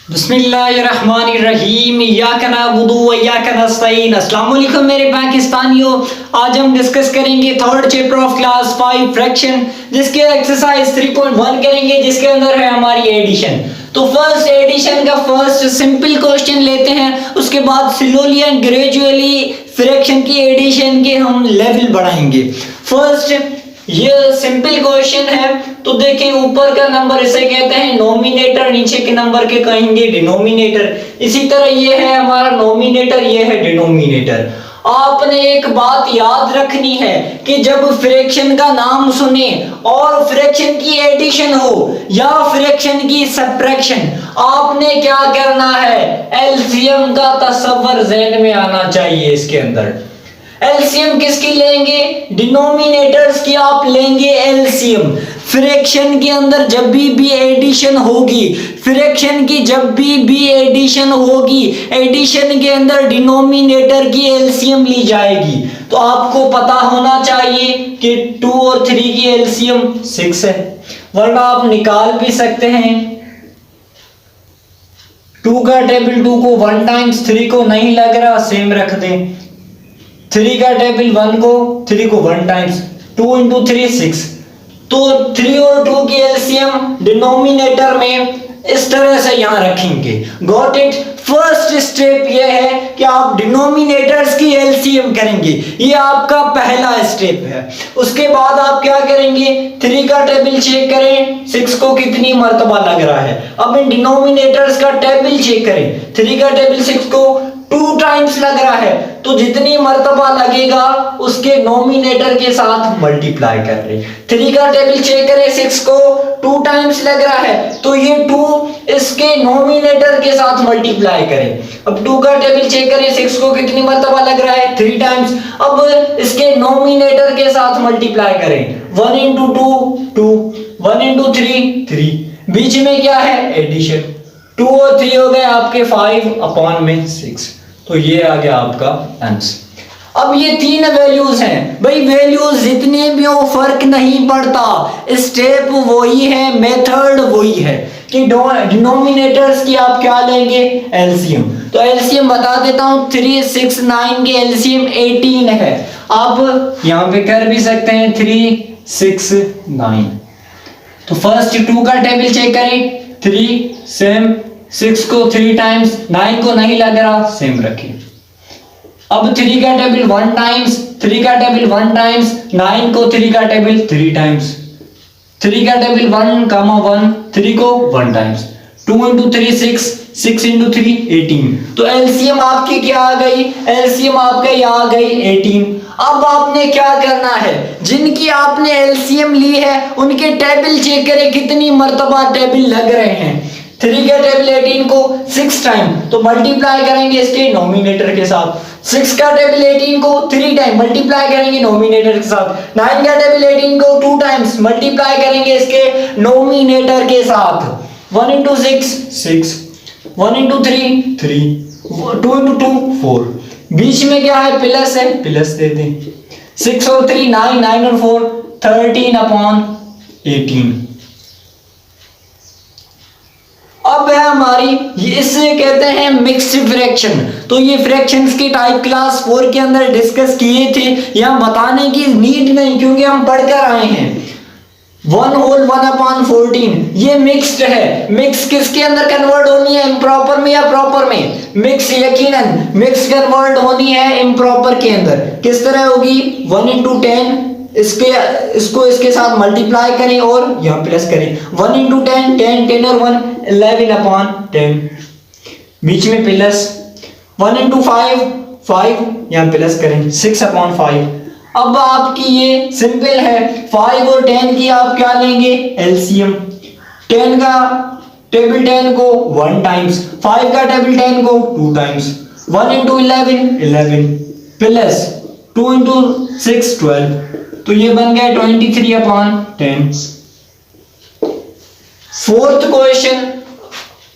बिस्मिल्लाहिर्रहमानिर्रहीम इय्याका नअबुदु व इय्याका नस्तईन। अस्सलाम वालेकुम मेरे पाकिस्तानियों। आज हम डिस्कस करेंगे third chapter of class 5 fraction, जिसके एक्सरसाइज 3.1 करेंगे, जिसके अंदर है हमारी एडिशन। तो फर्स्ट एडिशन का फर्स्ट सिंपल क्वेश्चन लेते हैं, उसके बाद स्लोली एंड ग्रेजुअली फ्रैक्शन की एडिशन के हम लेवल बढ़ाएंगे। फर्स्ट ये सिंपल क्वेश्चन है, तो देखें ऊपर का नंबर इसे कहते हैं नोमिनेटर, नीचे के नंबर के कहेंगे डिनोमिनेटर। इसी तरह ये है हमारा नोमिनेटर, ये है डिनोमिनेटर। आपने एक बात याद रखनी है कि जब फ्रैक्शन का नाम सुने और फ्रैक्शन की एडिशन हो या फ्रैक्शन की सब्ट्रैक्शन, आपने क्या करना है, एलसीएम का तसव्वुर ज़हन में आना चाहिए। इसके अंदर एलसीएम किसकी लेंगे, डिनोमिनेटर्स की आप लेंगे एलसीएम। फ्रैक्शन के अंदर जब भी एडिशन होगी, फ्रैक्शन की जब भी एडिशन होगी, एडिशन के अंदर डिनोमिनेटर की एलसीएम ली जाएगी। तो आपको पता होना चाहिए कि 2 और 3 की एलसीएम 6 है, वरना आप निकाल भी सकते हैं। 2 का टेबल 2 को 1 टाइम्स 3 को नहीं लग रहा, सेम रख दें। 3 का टेबल 1 को 3 को 1 टाइम्स, 2 इंटू 3 6। तो 3 और 2 की एलसीएम डिनोमिनेटर में इस तरह से यहां रखेंगे। Got it. फर्स्ट स्टेप ये है कि आप डिनोमिनेटर्स की एलसीएम करेंगे, ये आपका पहला स्टेप है। उसके बाद आप क्या करेंगे, 3 का टेबल चेक करें, 6 को कितनी मर्तबा लग रहा है। अब इन डिनोमिनेटर्स का टेबल चेक करें, 3 का टेबल 6 को 2 टाइम्स लग रहा है, तो जितनी मर्तबा लगेगा उसके नोमिनेटर के साथ मल्टीप्लाई कर रहे। 3 का टेबल चेक करें, 6 को 2 टाइम्स लग रहा है, तो ये 2 इसके नोमिनेटर के साथ मल्टीप्लाई करें। अब 2 का टेबल चेक करें, 6 को कितनी मर्तबा लग रहा है, 3 टाइम्स। अब इसके नोमिनेटर के साथ मल्टीप्लाई करें, 1 इंटू 2 2, 1 इंटू 3 3। बीच में क्या है, एडिशन। 2 और 3 हो गए आपके 5/6। तो ये आ गया आपका आंसर। अब ये 3 वैल्यूज हैं भाई, वैल्यूज जितने भी हो फर्क नहीं पड़ता, स्टेप वही है, मेथड वही है कि डिनोमिनेटर्स की आप क्या लेंगे, एलसीएम। तो एलसीएम बता देता हूं, 3 6 9 के एलसीएम 18 है। आप यहां पे कर भी सकते हैं 3 6 9। तो फर्स्ट 2 का टेबल चेक करें, 3 सेम, 6 को 3 टाइम्स, 9 को नहीं लग रहा, सेम रखें। अब 3 का टेबल 1 टाइम्स, 3 का टेबल 1 टाइम्स, 9 को 3 का टेबल 3 टाइम्स, 3 का टेबल 1 कामा 1, 3 को 1 टाइम्स, 2 इंटू 3 6, 6 इंटू 3 18। तो एलसीएम आपकी क्या आ गई, एलसीएम आपका यहाँ आ गई 18। अब आपने क्या करना है, जिनकी आपने एलसीएम ली है उनके टेबल चेक करें कितनी मर्तबा टेबल लग रहे हैं। 3 का टेबल 18 को 6 टाइम, तो मल्टीप्लाई करेंगे इसके नोमिनेटर के साथ। 6 का टेबल 18 को 3 टाइम, मल्टीप्लाई करेंगे नोमिनेटर के साथ। 9 का टेबल 18 को 2 टाइम्स, मल्टीप्लाई करेंगे इसके नोमिनेटर के साथ। 1 इंटू 6 6, 1 इंटू 3 3, 2 इंटू 2 4। बीच में क्या है, प्लस है, प्लस दे दें। 6 और 3 9, 9 और 4 13/18। अब है हमारी, ये इसे कहते हैं मिक्स्ड फ्रैक्शन। तो ये फ्रैक्शंस की टाइप क्लास 4 के अंदर डिस्कस किए थे, यहाँ बताने की नीड नहीं क्योंकि हम पढ़कर आए हैं। 1 होल 1/14 ये मिक्स्ड है। मिक्स किसके अंदर कन्वर्ट होनी है, इम्प्रॉपर में या प्रॉपर में? मिक्स यकीनन मिक्स कन्वर्ट होनी है इम्प्रॉपर के अंदर। किस तरह होगी, 1 इंटू 10, इसको इसके साथ मल्टीप्लाई करें और यहाँ प्लस करें। 1 इंटू 10 10, 10 और 1 11/10, बीच में प्लस। 1 इंटू 5 5, यहाँ प्लस करें, 6/5। अब आपकी ये सिंपल है, 5 और 10 की आप क्या लेंगे, एलसीएम। 10 का टेबल 10 को 1 टाइम्स, 5 का टेबल 10 को 2 टाइम्स, 1 इंटू 11 11 प्लस 2 इंटू 6 12। तो ये बन गया 23/10। फोर्थ क्वेश्चन,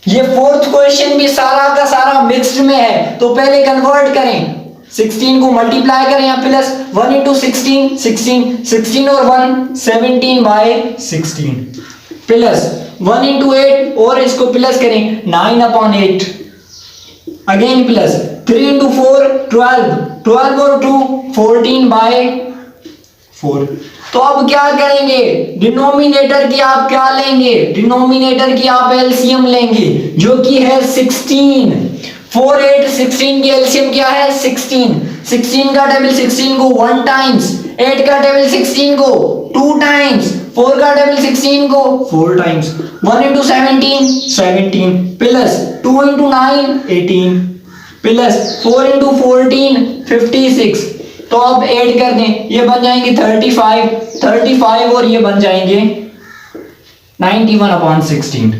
ये फोर्थ क्वेश्चन भी सारा का सारा मिक्स्ड में है। तो पहले कन्वर्ट करें, 16 को मल्टीप्लाई करें यहाँ प्लस, 1 इंटू 16 16, 16 और 1 17/16 प्लस 1 इंटू 8 और इसको प्लस करें 9 अपॉन 8, अगेन प्लस 3 इंटू 4 12, 12 और 2 14 बाय 4। तो अब क्या करेंगे, डिनोमिनेटर की आप क्या लेंगे, डिनोमिनेटर की आप एलसीएम लेंगे जो कि है 16। 4 8 16 की एलसीएम क्या है 16। 16 का टेबल 16 को 1 टाइम्स, 8 का टेबल 16 को 2 टाइम्स, 4 का टेबल 16 को 4 times, 1 into 17 17 plus 2 into 9 18 plus 4 into 14 56। तो अब ऐड कर दें, ये बन जाएंगे 35 और ये बन जाएंगे 91 अपॉन 16।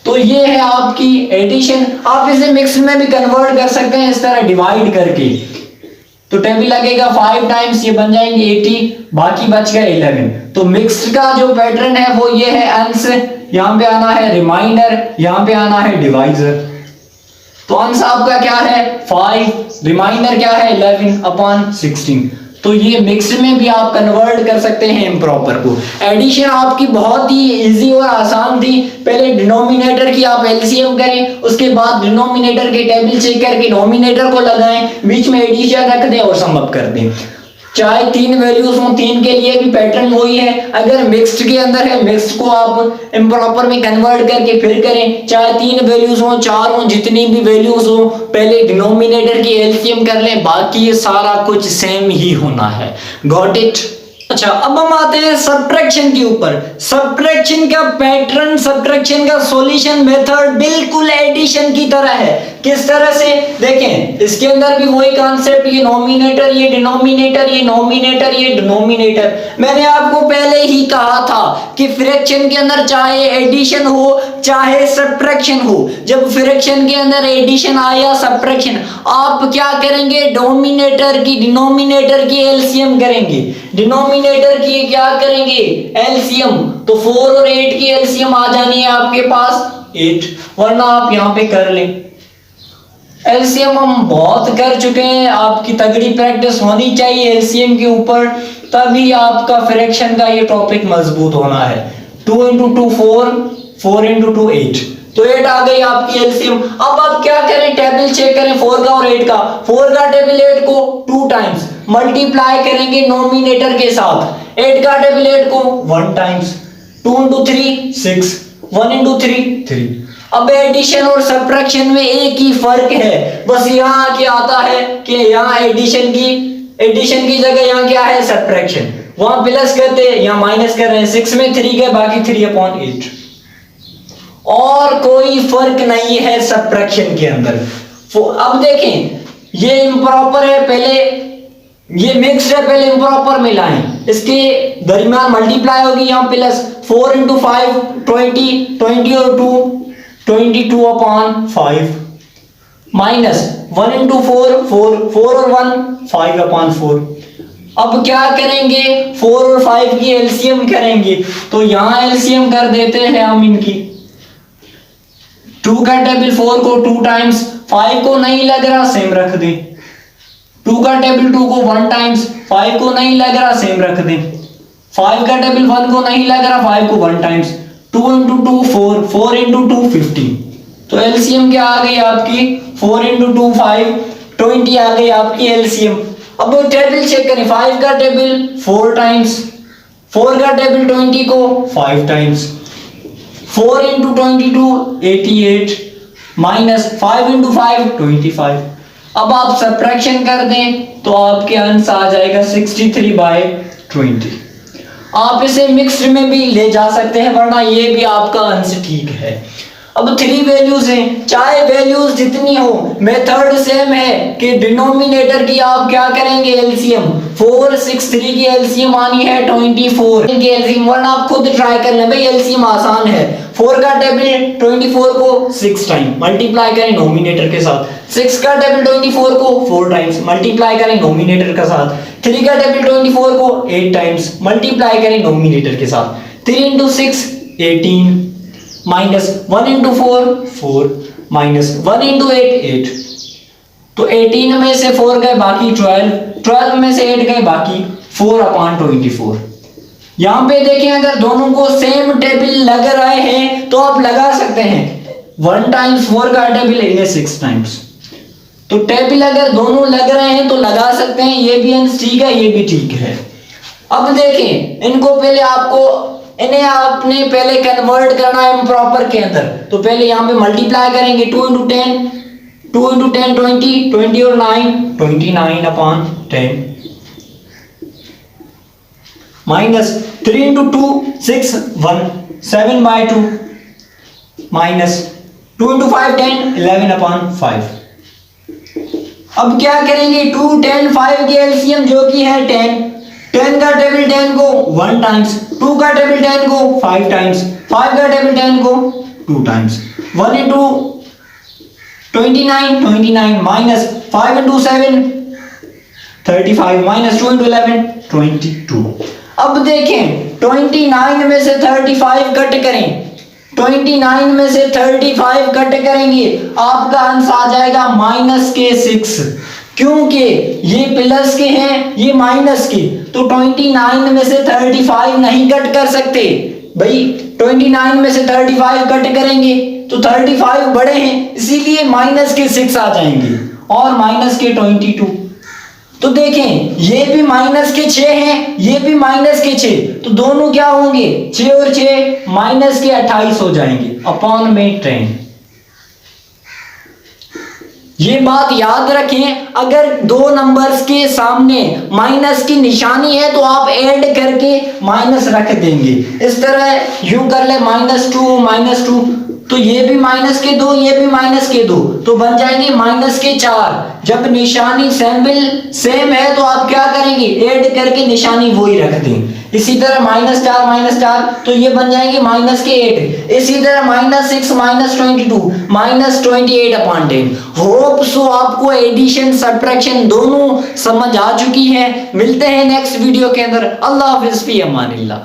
तो ये है आपकी एडिशन। आप इसे मिक्स में भी कन्वर्ट कर सकते हैं इस तरह डिवाइड करके। तो टेबल लगेगा 5 टाइम्स, ये बन जाएंगे 80, बाकी बच गया 11। तो मिक्स्ड का जो पैटर्न है वो ये है, अंश यहाँ पे आना है रिमाइंडर, यहाँ पे आना है डिवाइजर। तो अंश आपका क्या है 5, रिमाइंडर क्या है 11 अपॉन 16। तो ये मिक्स में भी आप कन्वर्ट कर सकते हैं इम्प्रॉपर को। एडिशन आपकी बहुत ही इजी और आसान थी। पहले डिनोमिनेटर की आप एलसीएम करें, उसके बाद डिनोमिनेटर के टेबल चेक करके डिनोमिनेटर को लगाएं, बीच में एडिशन रख दें और सम अप कर दें। चाहे 3 वैल्यूज हो, 3 के लिए भी पैटर्न वही है। अगर मिक्स्ड के अंदर है, मिक्स्ड को आप इम्प्रॉपर में कन्वर्ट करके फिर करें। चाहे 3 वैल्यूज हो, 4 हो, जितनी भी वैल्यूज हो, पहले डिनोमिनेटर की एलसीएम कर लें, बाकी ये सारा कुछ सेम ही होना है। Got it? अच्छा, अब हम आते हैं सब्ट्रैक्शन के ऊपर। सब्ट्रैक्शन का पैटर्न, सब्ट्रैक्शन का सॉल्यूशन मेथड बिल्कुल एडिशन की तरह है। किस तरह से देखें, इसके अंदर भी वही कॉन्सेप्ट, ये नोमिनेटर, ये डिनोमिनेटर, ये नोमिनेटर, ये डिनोमिनेटर। मैंने आपको पहले ही कहा था कि फ्रैक्शन के अंदर चाहे एडिशन हो चाहे सब्ट्रैक्शन हो, जब फ्रैक्शन के अंदर एडिशन आया सब्ट्रैक्शन, आप क्या करेंगे, डोमिनेटर की डिनोमिनेटर की एलसीएम करेंगे, डिनोमिनेटर की क्या करेंगे एलसीएम। तो 4 और 8 की एलसीएम आ जानी है आपके पास 8, वरना आप यहां पे कर लें। एलसीएम हम बहुत कर चुके हैं, आपकी तगड़ी प्रैक्टिस होनी चाहिए एलसीएम के ऊपर, तभी आपका फ्रैक्शन का ये टॉपिक मजबूत होना है। 2 इंटू 2 4, 4 इंटू 2 8, तो 8 आ गई आपकी एलसीएम। अब आप क्या करें, टेबल चेक करें 4 का और 8 का। 4 का टेबल 8 को 2 टाइम्स मल्टीप्लाई करेंगे नोमिनेटर के साथ, 8 का टेबल 8 को 1 टाइम्स, 2 इंटू 3 6, 1 इंटू 3 3। अब एडिशन और सब्ट्रैक्शन में एक ही फर्क है, बस यहाँ आके आता है कि यहाँ एडिशन की जगह यहाँ क्या है सब्ट्रैक्शन, वहां प्लस करते हैं यहाँ माइनस कर रहे हैं। 6 में 3 गए, बाकी 3 अपॉन 8, और कोई फर्क नहीं है सब्ट्रैक्शन के अंदर। अब देखें, ये इम्प्रॉपर है, पहले ये मिक्स्ड है, पहले इम्प्रॉपर मिलाएं, इसके दरमियान मल्टीप्लाई होगी यहाँ प्लस 4 इंटू 5 20, 20 और 2 22 अपॉन 5, माइनस 1 इंटू 4 4, 4 और 1 5 अपॉन 4। अब क्या करेंगे, 4 और 5 की एलसीएम करेंगे, तो यहां एलसीएम कर देते हैं हम इनकी। 2 का टेबल 4 को 2 टाइम्स, 5 को नहीं लग रहा सेम रख दें। 2 का टेबल 2 को 1 टाइम्स, 5 को नहीं लग रहा सेम रख दें। 5 का टेबल 1 को नहीं लग रहा, 5 को 1 टाइम्स, 2 इंटू 2 4, 4 इंटू 2 15। तो एलसीएम क्या आ गई आपकी 4 इंटू 2 5, 20 आ गई आपकी एलसीएम। अब टेबल चेक करें, 5 का टेबल 4 टाइम्स, 4 का टेबल 20 को 5 टाइम्स, 4 इंटू 22 88, माइनस 5 इंटू 5 25। अब आप सब्ट्रैक्शन कर दें तो आपके आंसर आ जाएगा 63 बाय 20। आप इसे मिक्स्ड में भी ले जा सकते हैं, वरना ये भी आपका आंसर ठीक है। अब 3 वैल्यूज हैं, चाहे वैल्यूज जितनी हो, मेथड सेम है कि डिनोमिनेटर की आप क्या करेंगे एलसीएम। 4 6 3 की एलसीएम आनी है 24 की एलसीएम, वरना आप खुद ट्राई कर लें भाई, एलसीएम आसान है। 4 का टेबल 24 को 6 टाइम मल्टीप्लाई करें नोमिनेटर के साथ, 6 का टेबल 24 को 4 टाइम्स मल्टीप्लाई करें नोमिनेटर के साथ, 3 का टेबल 24 को 8 टाइम्स मल्टीप्लाई करें नोमिनेटर के साथ। 3 into 6 18, minus 1 into 4 4, minus 1 into 8 8। तो 18 में से 4 गए, बाकी 12, 12 में से 8 गए, बाकी 4 अपॉन 24। यहाँ पे देखें अगर दोनों को सेम टेबल लग रहे हैं तो आप लगा सकते हैं 1 टाइम्स 4 का टेबल है 6 टाइम्स, तो टेबल अगर दोनों लग रहे हैं तो लगा सकते हैं, ये भी आंसर ठीक है, ये भी ठीक है। अब देखें इनको पहले आपको इन्हें आपने पहले कन्वर्ट करना है इम्प्रॉपर के अंदर, तो पहले यहाँ पे मल्टीप्लाई करेंगे 2 into 10 20 20 और 9 29 upon 10 minus 3 into 2 6 1 7 by 2 minus 2 into 5 10 11 upon 5। अब क्या करेंगे 2 10 5 की एलसीएम जो कि है 10 का टेबल 10 को 1 टाइम्स, 2 का टेबल 10 को 5 टाइम्स, 5 का टेबल 10 को 2 times, 1 into 29 minus 5 into 7 35 minus 2 into 11 22। अब देखें 29 में से 35 कट करें, 29 में से 35 कट करेंगे आपका आंसर आ जाएगा माइनस के 6, क्योंकि ये प्लस के हैं ये माइनस के, तो 29 में से 35 नहीं कट कर सकते भाई, 29 में से 35 कट करेंगे तो 35 बड़े हैं इसीलिए माइनस के 6 आ जाएंगे और माइनस के 22। तो देखें ये भी माइनस के 6 हैं ये भी माइनस के 6, तो दोनों क्या होंगे 6 और 6 माइनस के 28 हो जाएंगे अपॉन में 10। ये बात याद रखें, अगर दो नंबर्स के सामने माइनस की निशानी है तो आप ऐड करके माइनस रख देंगे, इस तरह यूं कर ले -2 तो ये भी माइनस के 2 ये भी माइनस के 2 तो बन जाएंगे माइनस के 4। जब निशानी सेम है तो आप क्या करेंगे ऐड करके निशानी वही रख दें। इसी तरह -4 तो ये बन जाएंगे माइनस के 8। इसी तरह -6 -22 -28 अपॉन 10। होप सो आपको एडिशन सब्ट्रैक्शन दोनों समझ आ चुकी है। मिलते हैं नेक्स्ट वीडियो के अंदर। अल्लाह हाफिज़, फी अमानिल्लाह।